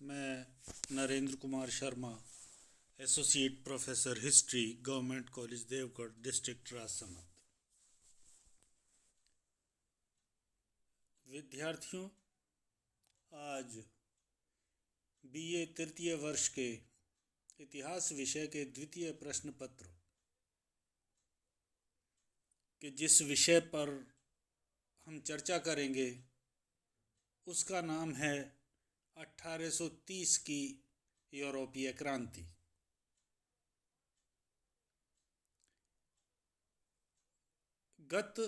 मैं Narendra Kumar Sharma, associate professor history, government college Devgarh, district Rajsamand. विद्यार्थियों, आज बीए तृतीय वर्ष के इतिहास विषय के द्वितीय प्रश्न पत्र के जिस विषय पर हम चर्चा करेंगे उसका नाम है 1830 की यूरोपीय क्रांति। गत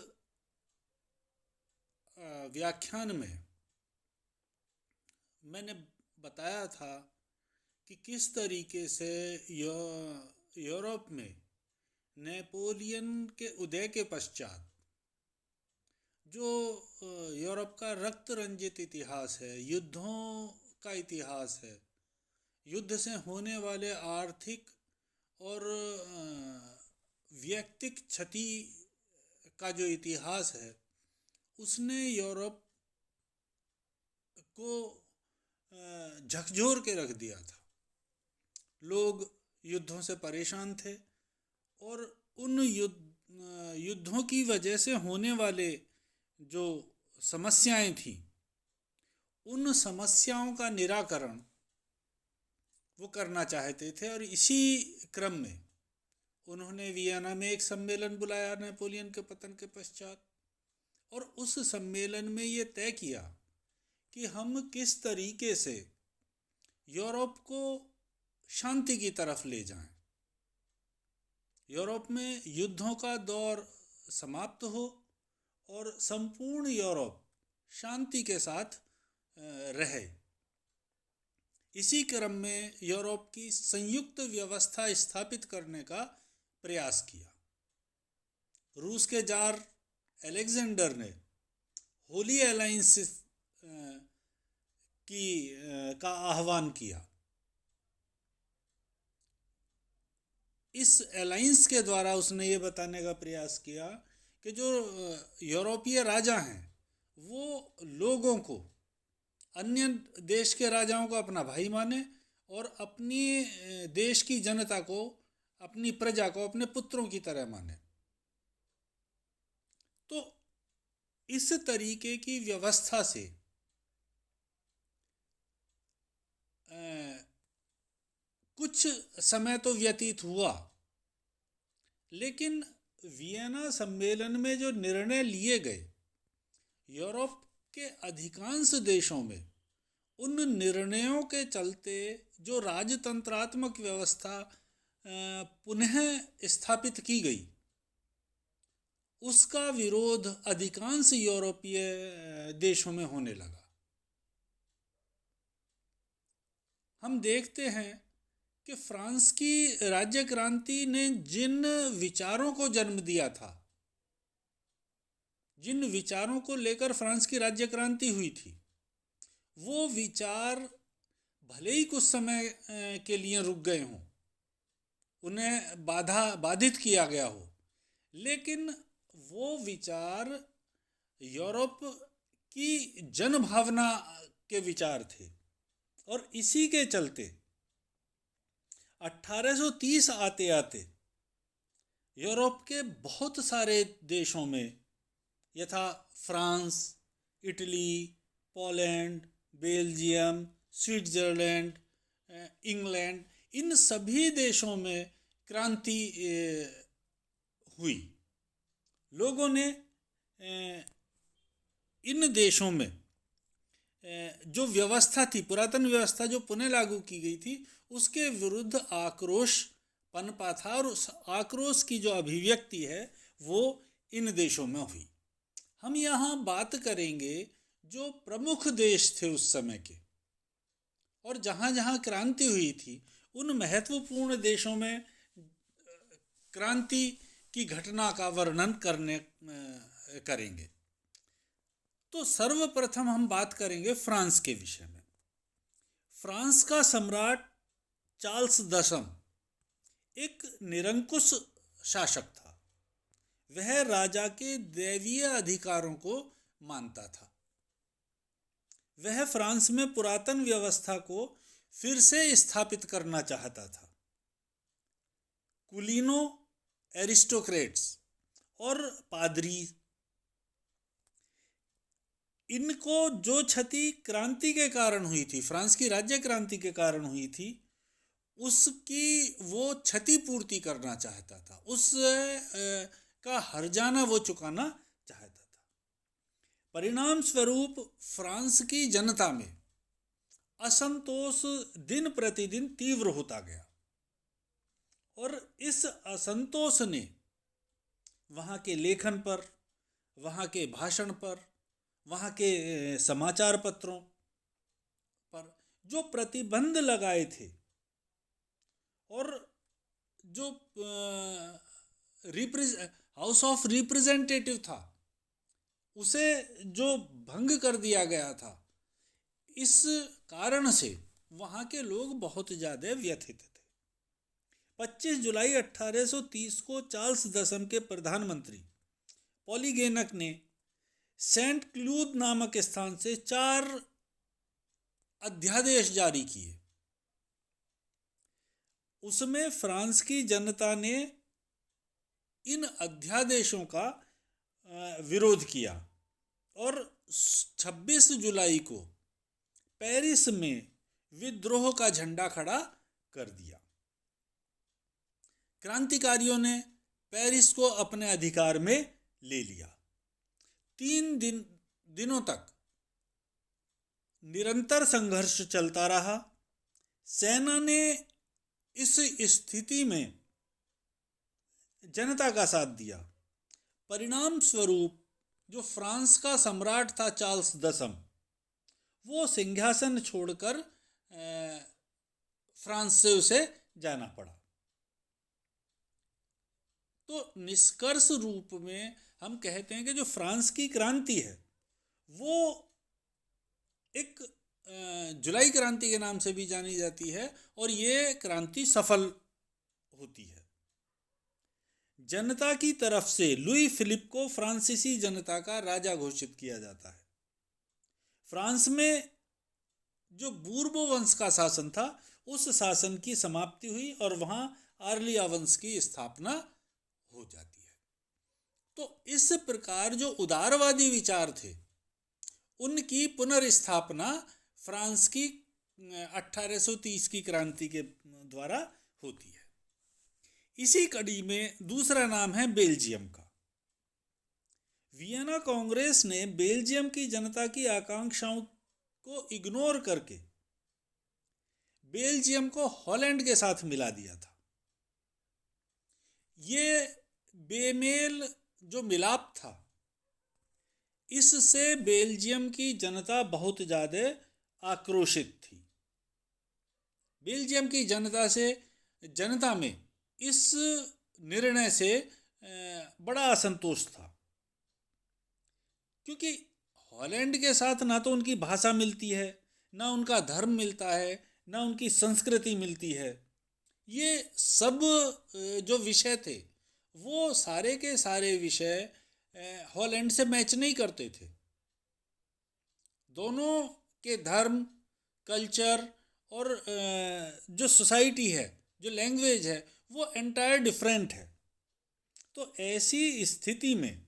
व्याख्यान में मैंने बताया था कि किस तरीके से यूरोप में नेपोलियन के उदय के पश्चात जो यूरोप का रक्त रंजित इतिहास है, युद्धों का इतिहास है, युद्ध से होने वाले आर्थिक और व्यक्तिक क्षति का जो इतिहास है, उसने यूरोप को झकझोर के रख दिया था। लोग युद्धों से परेशान थे और उन युद्धों की वजह से होने वाले जो समस्याएं थी, उन समस्याओं का निराकरण वो करना चाहते थे। और इसी क्रम में उन्होंने वियना में एक सम्मेलन बुलाया नेपोलियन के पतन के पश्चात, और उस सम्मेलन में ये तय किया कि हम किस तरीके से यूरोप को शांति की तरफ ले जाएं, यूरोप में युद्धों का दौर समाप्त हो और संपूर्ण यूरोप शांति के साथ रहे। इसी क्रम में यूरोप की संयुक्त व्यवस्था स्थापित करने का प्रयास किया। रूस के जार अलेक्जेंडर ने होली अलायंस का आह्वान किया। इस अलायंस के द्वारा उसने ये बताने का प्रयास किया कि जो यूरोपीय राजा हैं वो लोगों को, अन्य देश के राजाओं को अपना भाई माने और अपनी देश की जनता को, अपनी प्रजा को अपने पुत्रों की तरह माने। तो इस तरीके की व्यवस्था से कुछ समय तो व्यतीत हुआ, लेकिन वियना सम्मेलन में जो निर्णय लिए गए, यूरोप के अधिकांश देशों में उन निर्णयों के चलते जो राजतंत्रात्मक व्यवस्था पुनः स्थापित की गई, उसका विरोध अधिकांश यूरोपीय देशों में होने लगा। हम देखते हैं कि फ्रांस की राज्य क्रांति ने जिन विचारों को जन्म दिया था, जिन विचारों को लेकर फ्रांस की राज्य क्रांति हुई थी, वो विचार भले ही कुछ समय के लिए रुक गए हों, उन्हें बाधित किया गया हो, लेकिन वो विचार यूरोप की जनभावना के विचार थे। और इसी के चलते 1830 आते आते यूरोप के बहुत सारे देशों में, यथा France, Italy, Poland, Belgium, Switzerland, England, इन सभी देशों में क्रांति हुई। लोगों ने इन देशों में जो व्यवस्था थी, पुरातन व्यवस्था जो पुनः लागू की गई थी, उसके विरुद्ध आक्रोश पनपा था, और उस आक्रोश की जो अभिव्यक्ति है वो इन देशों में हुई। हम यहाँ बात करेंगे जो प्रमुख देश थे उस समय के, और जहाँ जहाँ क्रांति हुई थी उन महत्वपूर्ण देशों में क्रांति की घटना का वर्णन करेंगे। तो सर्वप्रथम हम बात करेंगे फ्रांस के विषय में। फ्रांस का सम्राट चार्ल्स दशम एक निरंकुश शासक था। वह राजा के दैवीय अधिकारों को मानता था। वह फ्रांस में पुरातन व्यवस्था को फिर से स्थापित करना चाहता था। कुलीनों, एरिस्टोक्रेट्स और पादरी, इनको जो क्षति क्रांति के कारण हुई थी, फ्रांस की राज्य क्रांति के कारण हुई थी, उसकी वो क्षतिपूर्ति करना चाहता था, उस का हर्जाना वो चुकाना चाहता था। परिणाम स्वरूप फ्रांस की जनता में असंतोष दिन प्रतिदिन तीव्र होता गया और इस असंतोष ने वहाँ के लेखन पर, वहाँ के भाषण पर, वहाँ के समाचार पत्रों पर जो प्रतिबंध लगाए थे और जो हाउस ऑफ रिप्रेजेंटेटिव था उसे जो भंग कर दिया गया था, इस कारण से वहाँ के लोग बहुत ज़्यादा व्यथित थे। 25 जुलाई 1830 को चार्ल्स दशम के प्रधानमंत्री पॉलीगेनक ने सेंट क्लूद नामक स्थान से 4 अध्यादेश जारी किए। उसमें फ्रांस की जनता ने इन अध्यादेशों का विरोध किया और 26 जुलाई को पेरिस में विद्रोह का झंडा खड़ा कर दिया। क्रांतिकारियों ने पेरिस को अपने अधिकार में ले लिया। 3 दिनों तक निरंतर संघर्ष चलता रहा। सेना ने इस स्थिति में जनता का साथ दिया। परिणाम स्वरूप जो फ्रांस का सम्राट था चार्ल्स दशम, वो सिंहासन छोड़कर फ्रांस से उसे जाना पड़ा। तो निष्कर्ष रूप में हम कहते हैं कि जो फ्रांस की क्रांति है वो एक जुलाई क्रांति के नाम से भी जानी जाती है और ये क्रांति सफल होती है। जनता की तरफ से लुई फिलिप को फ्रांसीसी जनता का राजा घोषित किया जाता है। फ्रांस में जो बूर्बो वंश का शासन था उस शासन की समाप्ति हुई और वहाँ आर्लिया वंश की स्थापना हो जाती है। तो इस प्रकार जो उदारवादी विचार थे उनकी पुनर्स्थापना फ्रांस की 1830 की क्रांति के द्वारा होती है। इसी कड़ी में दूसरा नाम है बेल्जियम का। वियना कांग्रेस ने बेल्जियम की जनता की आकांक्षाओं को इग्नोर करके बेल्जियम को हॉलैंड के साथ मिला दिया था। ये बेमेल जो मिलाप था, इससे बेल्जियम की जनता बहुत ज़्यादा आक्रोशित थी। बेल्जियम की जनता में इस निर्णय से बड़ा असंतोष था, क्योंकि हॉलैंड के साथ ना तो उनकी भाषा मिलती है, ना उनका धर्म मिलता है, ना उनकी संस्कृति मिलती है। ये सब जो विषय थे वो सारे के सारे विषय हॉलैंड से मैच नहीं करते थे। दोनों के धर्म, कल्चर और जो सोसाइटी है, जो लैंग्वेज है, वो एंटायर डिफरेंट है। तो ऐसी स्थिति में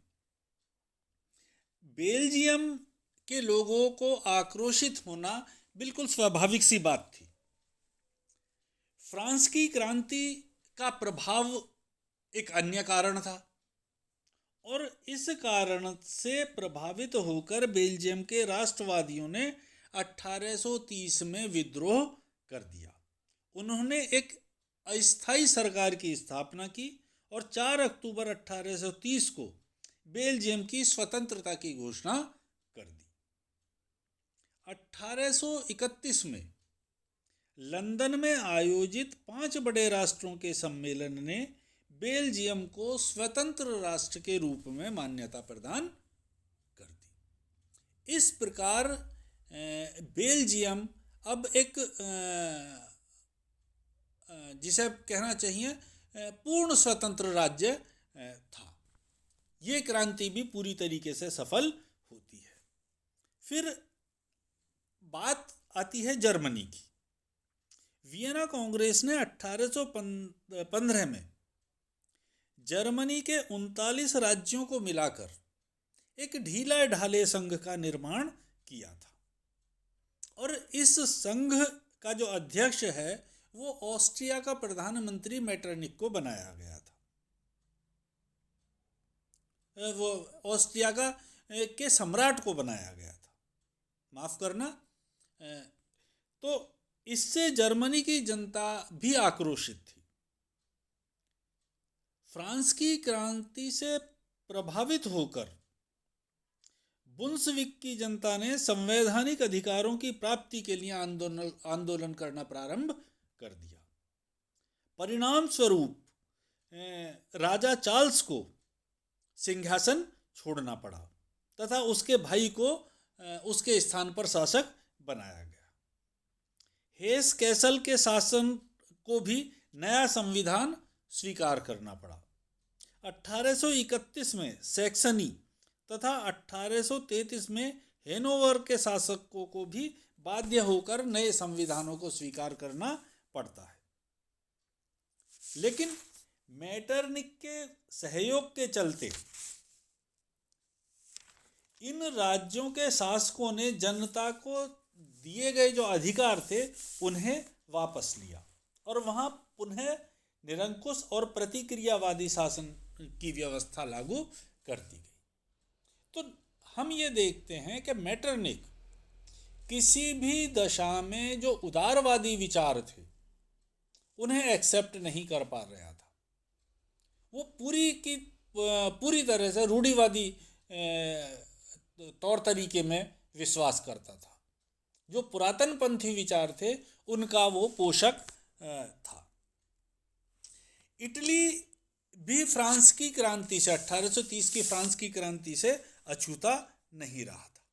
बेल्जियम के लोगों को आक्रोशित होना बिल्कुल स्वाभाविक सी बात थी। फ्रांस की क्रांति का प्रभाव एक अन्य कारण था और इस कारण से प्रभावित होकर बेल्जियम के राष्ट्रवादियों ने 1830 में विद्रोह कर दिया। उन्होंने एक अस्थायी सरकार की स्थापना की और 4 अक्टूबर 1830 को बेल्जियम की स्वतंत्रता की घोषणा कर दी। 1831 में लंदन में आयोजित 5 बड़े राष्ट्रों के सम्मेलन ने बेल्जियम को स्वतंत्र राष्ट्र के रूप में मान्यता प्रदान कर दी। इस प्रकार बेल्जियम अब एक जिसे कहना चाहिए पूर्ण स्वतंत्र राज्य था। ये क्रांति भी पूरी तरीके से सफल होती है। फिर बात आती है जर्मनी की। वियना कांग्रेस ने 1815 में जर्मनी के 39 राज्यों को मिलाकर एक ढीला ढाले संघ का निर्माण किया था, और इस संघ का जो अध्यक्ष है वो ऑस्ट्रिया का प्रधानमंत्री मेटरनिक को बनाया गया था। वो ऑस्ट्रिया के सम्राट को बनाया गया था, माफ करना। तो इससे जर्मनी की जनता भी आक्रोशित थी। फ्रांस की क्रांति से प्रभावित होकर बुन्सविक की जनता ने संवैधानिक अधिकारों की प्राप्ति के लिए आंदोलन करना प्रारंभ कर दिया। परिणाम स्वरूप राजा चार्ल्स को सिंहासन छोड़ना पड़ा तथा उसके भाई को उसके स्थान पर शासक बनाया गया। हेस कैसल के शासन को भी नया संविधान स्वीकार करना पड़ा। 1831 में सैक्सनी तथा 1833 में हेनोवर के शासकों को भी बाध्य होकर नए संविधानों को स्वीकार करना पड़ता है। लेकिन मेटरनिक के सहयोग के चलते इन राज्यों के शासकों ने जनता को दिए गए जो अधिकार थे उन्हें वापस लिया और वहां पुनः निरंकुश और प्रतिक्रियावादी शासन की व्यवस्था लागू कर दी गई। तो हम ये देखते हैं कि मेटरनिक किसी भी दशा में जो उदारवादी विचार थे उन्हें एक्सेप्ट नहीं कर पा रहा था। वो पूरी तरह से रूढ़िवादी तौर तरीके में विश्वास करता था। जो पुरातन पंथी विचार थे उनका वो पोषक था। इटली भी फ्रांस की क्रांति से 1830 की फ्रांस की क्रांति से अछूता नहीं रहा था।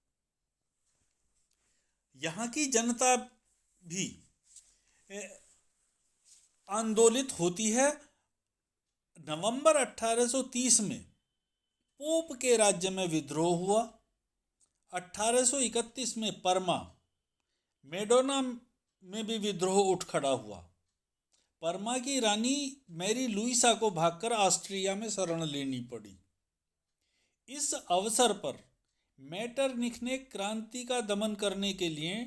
यहाँ की जनता भी आंदोलित होती है। नवंबर 1830 में पोप के राज्य में विद्रोह हुआ। 1831 में परमा मेडोना में भी विद्रोह उठ खड़ा हुआ। परमा की रानी मैरी लुइसा को भागकर ऑस्ट्रिया में शरण लेनी पड़ी। इस अवसर पर मेटरनिक ने क्रांति का दमन करने के लिए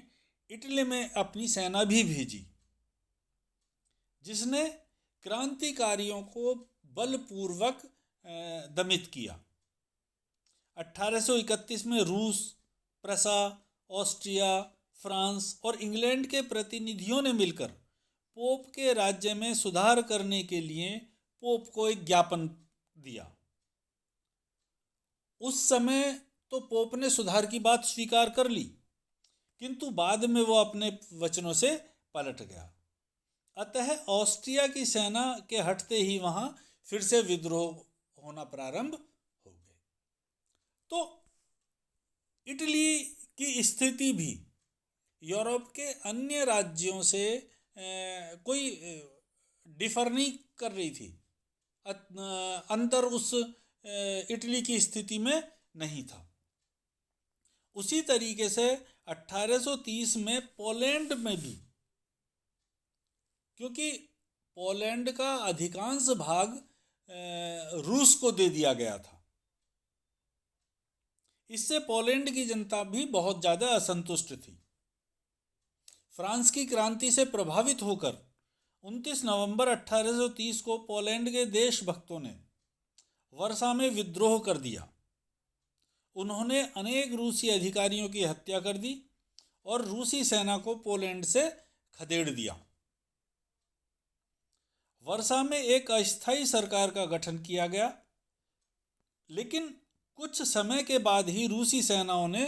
इटली में अपनी सेना भी भेजी, जिसने क्रांतिकारियों को बलपूर्वक दमित किया। 1831 में रूस, प्रसा, ऑस्ट्रिया, फ्रांस और इंग्लैंड के प्रतिनिधियों ने मिलकर पोप के राज्य में सुधार करने के लिए पोप को एक ज्ञापन दिया। उस समय तो पोप ने सुधार की बात स्वीकार कर ली, किंतु बाद में वो अपने वचनों से पलट गया। अतः ऑस्ट्रिया की सेना के हटते ही वहां फिर से विद्रोह होना प्रारंभ हो गए। तो इटली की स्थिति भी यूरोप के अन्य राज्यों से कोई डिफर नहीं कर रही थी। अंतर उस इटली की स्थिति में नहीं था। उसी तरीके से 1830 में पोलैंड में भी, क्योंकि पोलैंड का अधिकांश भाग रूस को दे दिया गया था, इससे पोलैंड की जनता भी बहुत ज़्यादा असंतुष्ट थी। फ्रांस की क्रांति से प्रभावित होकर 29 नवंबर 1830 को पोलैंड के देशभक्तों ने वर्सा में विद्रोह कर दिया। उन्होंने अनेक रूसी अधिकारियों की हत्या कर दी और रूसी सेना को पोलैंड से खदेड़ दिया। वर्सा में एक अस्थायी सरकार का गठन किया गया, लेकिन कुछ समय के बाद ही रूसी सेनाओं ने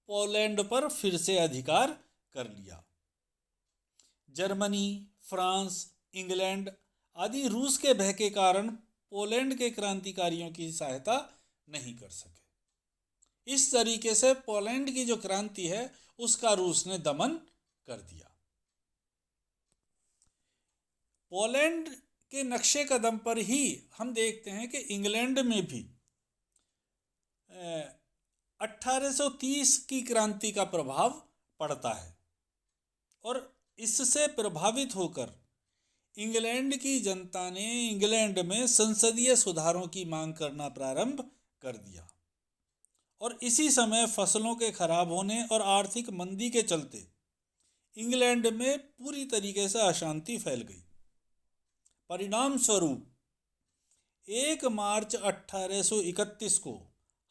पोलैंड पर फिर से अधिकार कर लिया। जर्मनी, फ्रांस, इंग्लैंड आदि रूस के भय के कारण पोलैंड के क्रांतिकारियों की सहायता नहीं कर सके। इस तरीके से पोलैंड की जो क्रांति है उसका रूस ने दमन कर दिया। पोलैंड के नक्शे कदम पर ही हम देखते हैं कि इंग्लैंड में भी 1830 की क्रांति का प्रभाव पड़ता है और इससे प्रभावित होकर इंग्लैंड की जनता ने इंग्लैंड में संसदीय सुधारों की मांग करना प्रारंभ कर दिया और इसी समय फसलों के खराब होने और आर्थिक मंदी के चलते इंग्लैंड में पूरी तरीके से अशांति फैल गई। परिणाम स्वरूप 1 मार्च 1831 को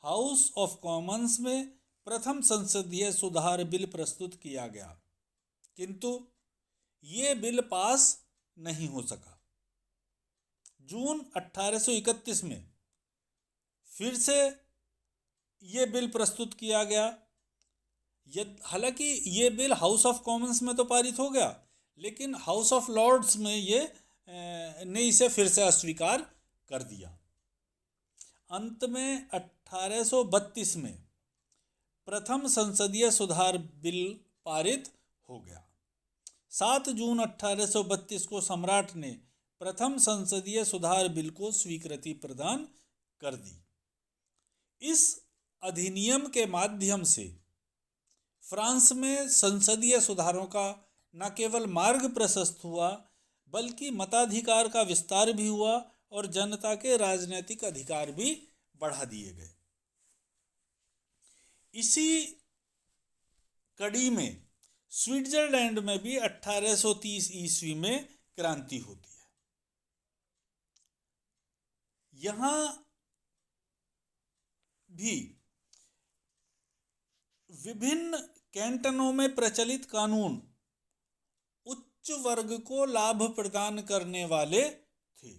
हाउस ऑफ कॉमन्स में प्रथम संसदीय सुधार बिल प्रस्तुत किया गया, किंतु ये बिल पास नहीं हो सका। जून 1831 में फिर से ये बिल प्रस्तुत किया गया। हालांकि ये बिल हाउस ऑफ कॉमन्स में तो पारित हो गया, लेकिन हाउस ऑफ लॉर्ड्स में ये ने इसे फिर से अस्वीकार कर दिया। अंत में 1832 में प्रथम संसदीय सुधार बिल पारित हो गया। 7 जून 1832 को सम्राट ने प्रथम संसदीय सुधार बिल को स्वीकृति प्रदान कर दी। इस अधिनियम के माध्यम से फ्रांस में संसदीय सुधारों का न केवल मार्ग प्रशस्त हुआ, बल्कि मताधिकार का विस्तार भी हुआ और जनता के राजनीतिक अधिकार भी बढ़ा दिए गए। इसी कड़ी में स्विट्जरलैंड में भी 1830 ईस्वी में क्रांति होती है। यहाँ भी विभिन्न कैंटनों में प्रचलित कानून उच्च वर्ग को लाभ प्रदान करने वाले थे।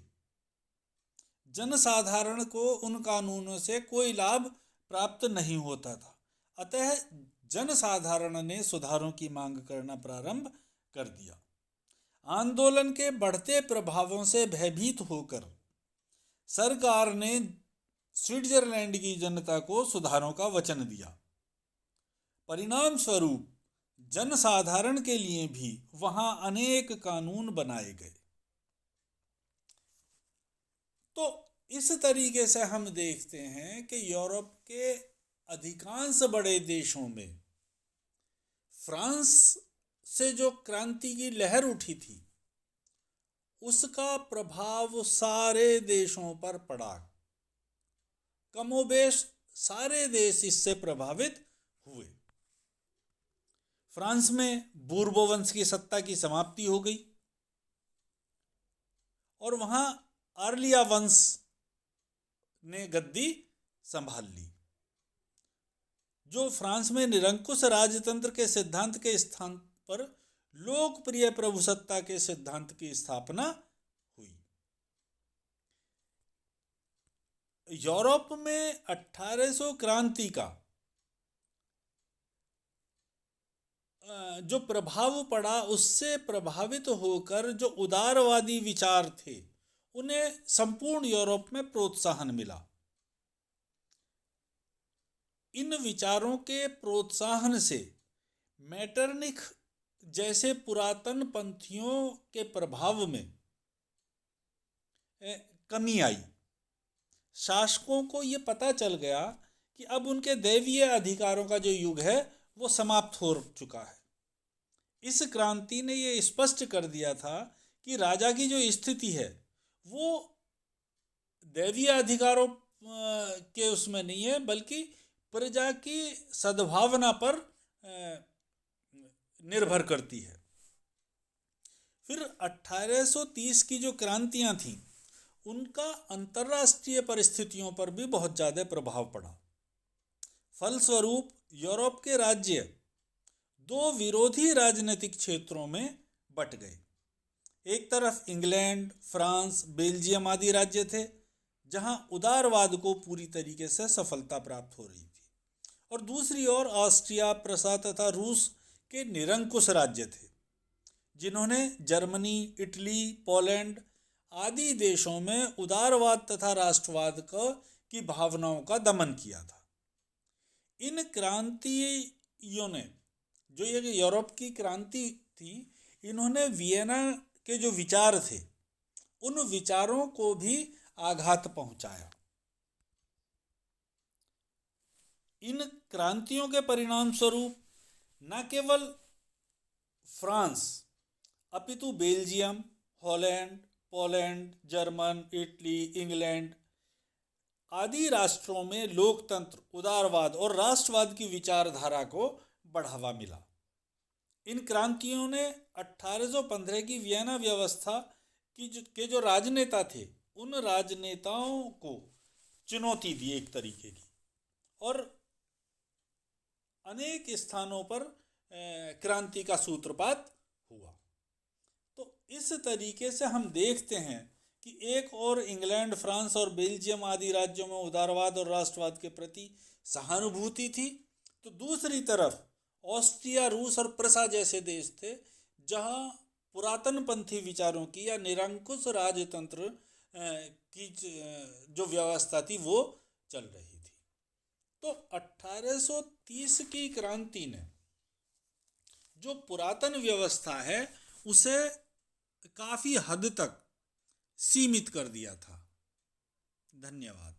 जनसाधारण को उन कानूनों से कोई लाभ प्राप्त नहीं होता था, अतः जनसाधारण ने सुधारों की मांग करना प्रारंभ कर दिया। आंदोलन के बढ़ते प्रभावों से भयभीत होकर सरकार ने स्विट्जरलैंड की जनता को सुधारों का वचन दिया। परिणाम स्वरूप जनसाधारण के लिए भी वहां अनेक कानून बनाए गए। तो इस तरीके से हम देखते हैं कि यूरोप के अधिकांश बड़े देशों में फ्रांस से जो क्रांति की लहर उठी थी, उसका प्रभाव सारे देशों पर पड़ा। कमोबेश सारे देश इससे प्रभावित हुए। फ्रांस में बूर्बो वंश की सत्ता की समाप्ति हो गई और वहां आर्लिया वंश ने गद्दी संभाल ली, जो फ्रांस में निरंकुश राजतंत्र के सिद्धांत के स्थान पर लोकप्रिय प्रभुसत्ता के सिद्धांत की स्थापना हुई। यूरोप में 1800 क्रांति का जो प्रभाव पड़ा, उससे प्रभावित होकर जो उदारवादी विचार थे, उन्हें संपूर्ण यूरोप में प्रोत्साहन मिला। इन विचारों के प्रोत्साहन से मेटरनिख जैसे पुरातन पंथियों के प्रभाव में कमी आई। शासकों को ये पता चल गया कि अब उनके दैवीय अधिकारों का जो युग है वो समाप्त हो चुका है। इस क्रांति ने ये स्पष्ट कर दिया था कि राजा की जो स्थिति है वो दैवीय अधिकारों के उसमें नहीं है, बल्कि प्रजा की सद्भावना पर निर्भर करती है। फिर 1830 की जो क्रांतियां थीं, उनका अंतर्राष्ट्रीय परिस्थितियों पर भी बहुत ज़्यादा प्रभाव पड़ा। फलस्वरूप यूरोप के राज्य दो विरोधी राजनीतिक क्षेत्रों में बट गए। एक तरफ इंग्लैंड, फ्रांस, बेल्जियम आदि राज्य थे, जहां उदारवाद को पूरी तरीके से सफलता प्राप्त हो रही थी, और दूसरी ओर ऑस्ट्रिया, प्रसा तथा रूस के निरंकुश राज्य थे, जिन्होंने जर्मनी, इटली, पोलैंड आदि देशों में उदारवाद तथा राष्ट्रवाद की भावनाओं का दमन किया था। इन क्रांतियों ने, जो ये यूरोप की क्रांति थी, इन्होंने वियना के जो विचार थे, उन विचारों को भी आघात पहुंचाया। इन क्रांतियों के परिणाम स्वरूप न केवल फ्रांस अपितु Belgium, Holland, Poland, German, Italy, England आदि राष्ट्रों में लोकतंत्र, उदारवाद और राष्ट्रवाद की विचारधारा को बढ़ावा मिला। इन क्रांतियों ने 1815 की वियना व्यवस्था के जो राजनेता थे, उन राजनेताओं को चुनौती दी एक तरीके की, और अनेक स्थानों पर क्रांति का सूत्रपात हुआ। तो इस तरीके से हम देखते हैं कि एक और इंग्लैंड, फ्रांस और बेल्जियम आदि राज्यों में उदारवाद और राष्ट्रवाद के प्रति सहानुभूति थी, तो दूसरी तरफ ऑस्ट्रिया, रूस और प्रसा जैसे देश थे जहां पुरातनपंथी विचारों की या निरंकुश राजतंत्र की जो व्यवस्था थी वो चल रही थी। तो 1830 की क्रांति ने जो पुरातन व्यवस्था है उसे काफ़ी हद तक सीमित कर दिया था। धन्यवाद।